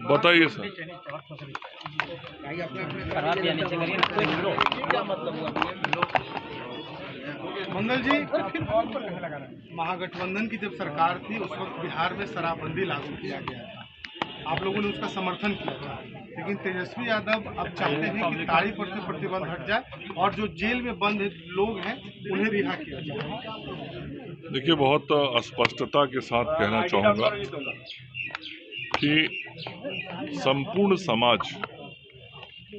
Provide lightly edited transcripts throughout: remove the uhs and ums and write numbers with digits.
बताइए सर। मंगल जी, महागठबंधन की जब सरकार थी उस वक्त बिहार में शराबबंदी लागू किया गया था, आप लोगों ने उसका समर्थन किया था, लेकिन तेजस्वी यादव अब चाहते हैं कि ताड़ी पर से प्रतिबंध हट जाए और जो जेल में बंद लोग हैं उन्हें रिहा किया जाए। देखिए, बहुत स्पष्टता के साथ कहना चाहूँगा कि संपूर्ण समाज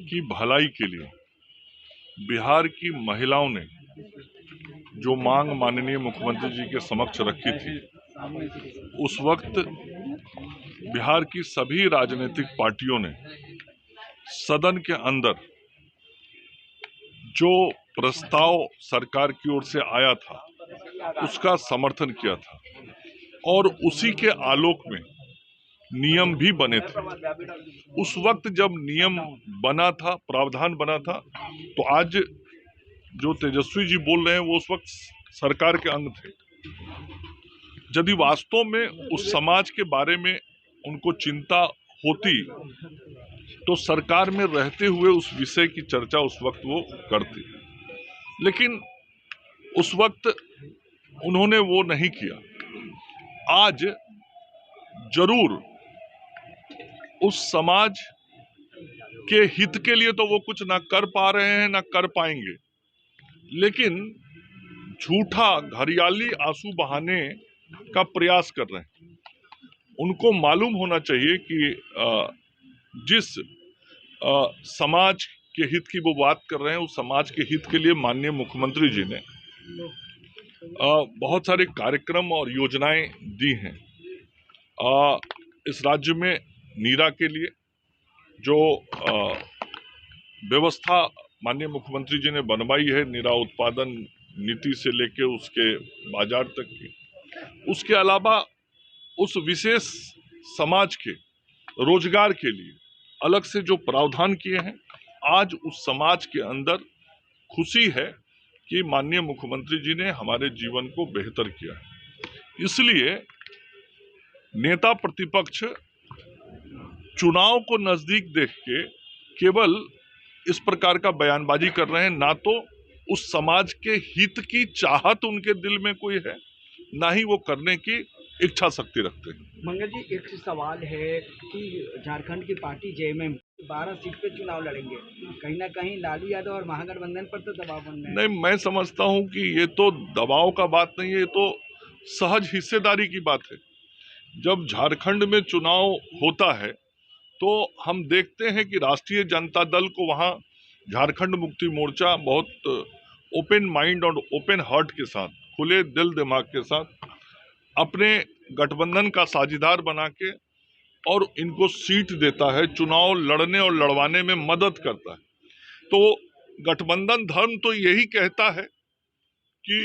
की भलाई के लिए बिहार की महिलाओं ने जो मांग माननीय मुख्यमंत्री जी के समक्ष रखी थी, उस वक्त बिहार की सभी राजनीतिक पार्टियों ने सदन के अंदर जो प्रस्ताव सरकार की ओर से आया था उसका समर्थन किया था और उसी के आलोक में नियम भी बने थे। उस वक्त जब नियम बना था, प्रावधान बना था, तो आज जो तेजस्वी जी बोल रहे हैं वो उस वक्त सरकार के अंग थे। यदि वास्तव में उस समाज के बारे में उनको चिंता होती तो सरकार में रहते हुए उस विषय की चर्चा उस वक्त वो करती, लेकिन उस वक्त उन्होंने वो नहीं किया। आज जरूर उस समाज के हित के लिए तो वो कुछ ना कर पा रहे हैं ना कर पाएंगे, लेकिन झूठा घरियाली आंसू बहाने का प्रयास कर रहे हैं। उनको मालूम होना चाहिए कि जिस समाज के हित की वो बात कर रहे हैं, उस समाज के हित के लिए माननीय मुख्यमंत्री जी ने बहुत सारे कार्यक्रम और योजनाएं दी हैं। इस राज्य में नीरा के लिए जो व्यवस्था माननीय मुख्यमंत्री जी ने बनवाई है, नीरा उत्पादन नीति से लेके उसके बाजार तक की, उसके अलावा उस विशेष समाज के रोजगार के लिए अलग से जो प्रावधान किए हैं, आज उस समाज के अंदर खुशी है कि माननीय मुख्यमंत्री जी ने हमारे जीवन को बेहतर किया है। इसलिए नेता प्रतिपक्ष चुनाव को नजदीक देख के केवल इस प्रकार का बयानबाजी कर रहे हैं, ना तो उस समाज के हित की चाहत उनके दिल में कोई है, ना ही वो करने की इच्छा शक्ति रखते हैं। मंगल जी, एक सवाल है कि झारखंड की पार्टी जेएमएम 12 सीट पे चुनाव लड़ेंगे, कहीं ना कहीं लालू यादव और महागठबंधन पर तो दबाव बन रहा है। नहीं, मैं समझता हूं कि ये तो दबाव का बात नहीं है, ये तो सहज हिस्सेदारी की बात है। जब झारखंड में चुनाव होता है तो हम देखते हैं कि राष्ट्रीय जनता दल को वहां झारखंड मुक्ति मोर्चा बहुत ओपन माइंड और ओपन हार्ट के साथ, खुले दिल दिमाग के साथ अपने गठबंधन का साझीदार बना के और इनको सीट देता है, चुनाव लड़ने और लड़वाने में मदद करता है। तो गठबंधन धर्म तो यही कहता है कि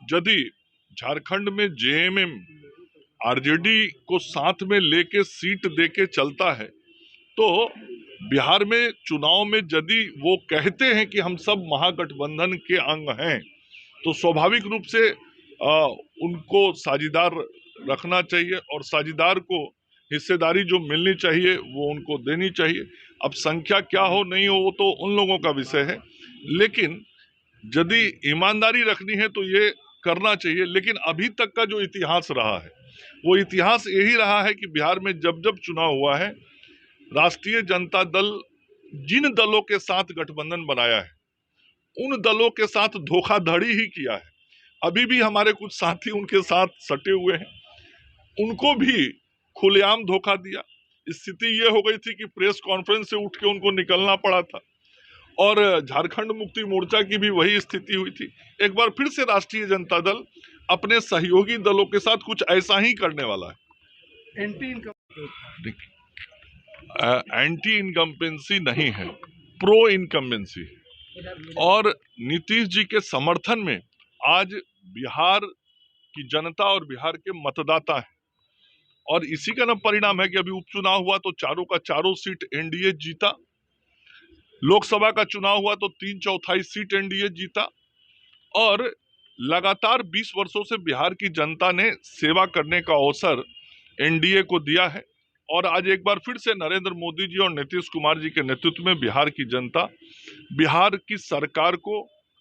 यदि झारखंड में जेएमएम आरजेडी को साथ में लेके सीट देके चलता है तो बिहार में चुनाव में यदि वो कहते हैं कि हम सब महागठबंधन के अंग हैं, तो स्वाभाविक रूप से उनको साझीदार रखना चाहिए और साझीदार को हिस्सेदारी जो मिलनी चाहिए वो उनको देनी चाहिए। अब संख्या क्या हो नहीं हो वो तो उन लोगों का विषय है, लेकिन यदि ईमानदारी रखनी है तो ये करना चाहिए। लेकिन अभी तक का जो इतिहास रहा है वो इतिहास यही रहा है कि बिहार में जब जब चुनाव हुआ है, राष्ट्रीय जनता दल जिन दलों के साथ गठबंधन बनाया है उन दलों के साथ धोखाधड़ी ही किया है। अभी भी हमारे कुछ साथी उनके साथ सटे हुए हैं, उनको भी खुलेआम धोखा दिया। स्थिति ये हो गई थी कि प्रेस कॉन्फ्रेंस से उठ के उनको निकलना पड़ा था और झारखंड मुक्ति मोर्चा की भी वही स्थिति हुई थी। एक बार फिर से राष्ट्रीय जनता दल अपने सहयोगी दलों के साथ कुछ ऐसा ही करने वाला है। एंटी इनकम्बेंसी नहीं है, प्रो इनकम्बेंसी है। और नीतीश जी के समर्थन में आज बिहार की जनता और बिहार के मतदाता हैं और इसी का ना परिणाम है कि अभी उपचुनाव हुआ तो चारों का चारों सीट एनडीए जीता, लोकसभा का चुनाव हुआ तो 3/4 सीट एनडीए जीता और लगातार 20 वर्षों से बिहार की जनता ने सेवा करने का अवसर एनडीए को दिया है और आज एक बार फिर से नरेंद्र मोदी जी और नीतीश कुमार जी के नेतृत्व में बिहार की जनता बिहार की सरकार को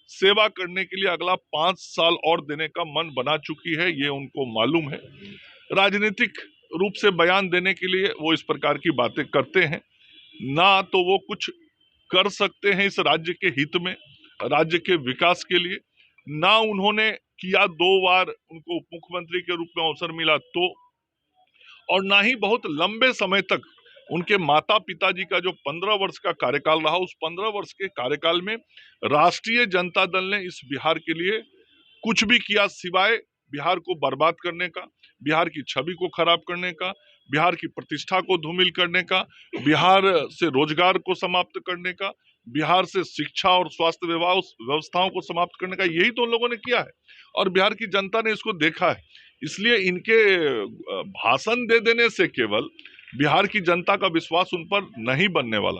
सेवा करने के लिए अगला 5 साल और देने का मन बना चुकी है। ये उनको मालूम है। राजनीतिक रूप से बयान देने के लिए वो इस प्रकार की बातें करते हैं, ना तो वो कुछ कर सकते हैं इस राज्य के हित में, राज्य के विकास के लिए, ना उन्होंने किया 2 बार उनको उप मुख्यमंत्री के रूप में अवसर मिला तो, और ना ही बहुत लंबे समय तक उनके माता पिताजी का जो 15 वर्ष का कार्यकाल रहा, उस 15 वर्ष के कार्यकाल में राष्ट्रीय जनता दल ने इस बिहार के लिए कुछ भी किया सिवाय बिहार को बर्बाद करने का, बिहार की छवि को खराब करने का, बिहार की प्रतिष्ठा को धूमिल करने का, बिहार से रोजगार को समाप्त करने का, बिहार से शिक्षा और स्वास्थ्य व्यवस्थाओं को समाप्त करने का, यही तो उन लोगों ने किया है और बिहार की जनता ने इसको देखा है। इसलिए इनके भाषण दे देने से केवल बिहार की जनता का विश्वास उन पर नहीं बनने वाला।